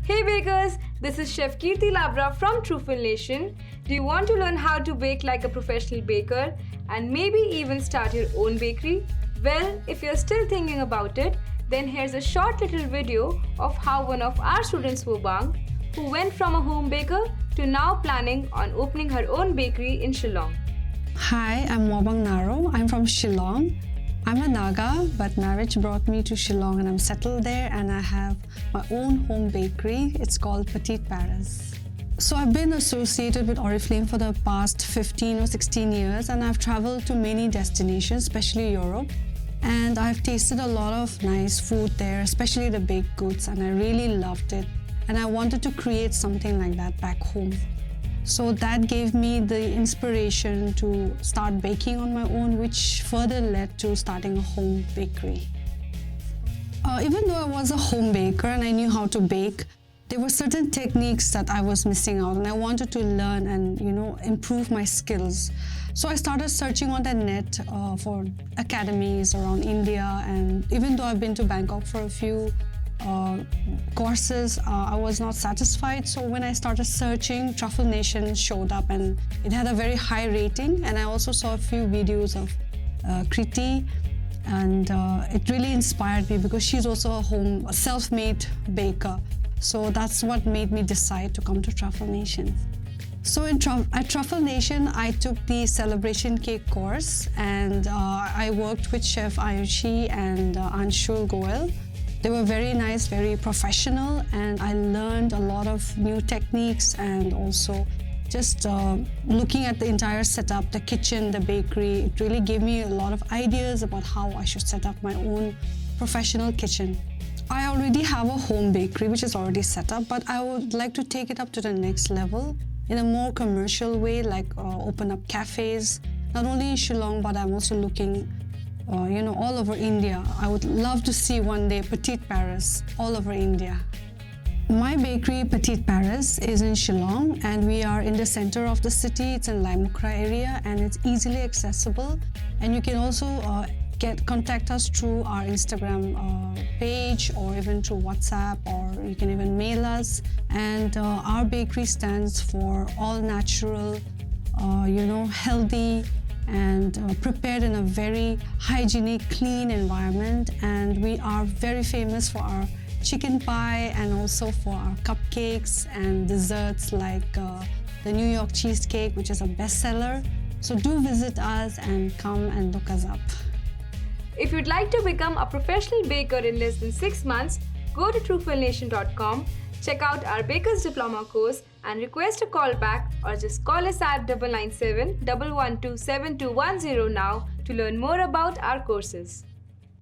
Hey bakers, this is Chef Kirti Labra from Truffle Nation. Do you want to learn how to bake like a professional baker and maybe even start your own bakery? Well, if you're still thinking about it, then here's a short little video of how one of our students, Wabang, who went from a home baker to now planning on opening her own bakery in Shillong. Hi, I'm Wabang. I'm from Shillong. I'm a Naga, but marriage brought me to Shillong and I'm settled there and I have my own home bakery. It's called Petite Paris. So I've been associated with Oriflame for the past 15 or 16 years and I've traveled to many destinations, especially Europe. And I've tasted a lot of nice food there, especially the baked goods, and I really loved it. And I wanted to create something like that back home. So that gave me the inspiration to start baking on my own, which further led to starting a home bakery. Even though I was a home baker and I knew how to bake, there were certain techniques that I was missing out and I wanted to learn and improve my skills. So I started searching on the net for academies around India, and even though I've been to Bangkok for a few courses, I was not satisfied. So when I started searching, Truffle Nation showed up and it had a very high rating, and I also saw a few videos of Kriti, and it really inspired me because she's also a self-made baker. So that's what made me decide to come to Truffle Nation. So at Truffle Nation, I took the celebration cake course, and I worked with Chef Ayushi and Anshul Goel. They were very nice, very professional, and I learned a lot of new techniques, and also just looking at the entire setup, the kitchen, the bakery, it really gave me a lot of ideas about how I should set up my own professional kitchen. I already have a home bakery which is already set up, but I would like to take it up to the next level in a more commercial way, like open up cafes, not only in Shillong, but I'm also looking all over India. I would love to see one day Petite Paris all over India. My bakery, Petite Paris, is in Shillong and we are in the center of the city. It's in Laimukra area and it's easily accessible. And you can also contact us through our Instagram page or even through WhatsApp, or you can even mail us. And our bakery stands for all natural, healthy, and prepared in a very hygienic, clean environment. And we are very famous for our chicken pie and also for our cupcakes and desserts like the New York cheesecake, which is a bestseller. So do visit us and come and look us up. If you'd like to become a professional baker in less than 6 months, go to trufflenation.com, check out our Baker's Diploma course and request a call back, or just call us at 997 112 7210 now to learn more about our courses.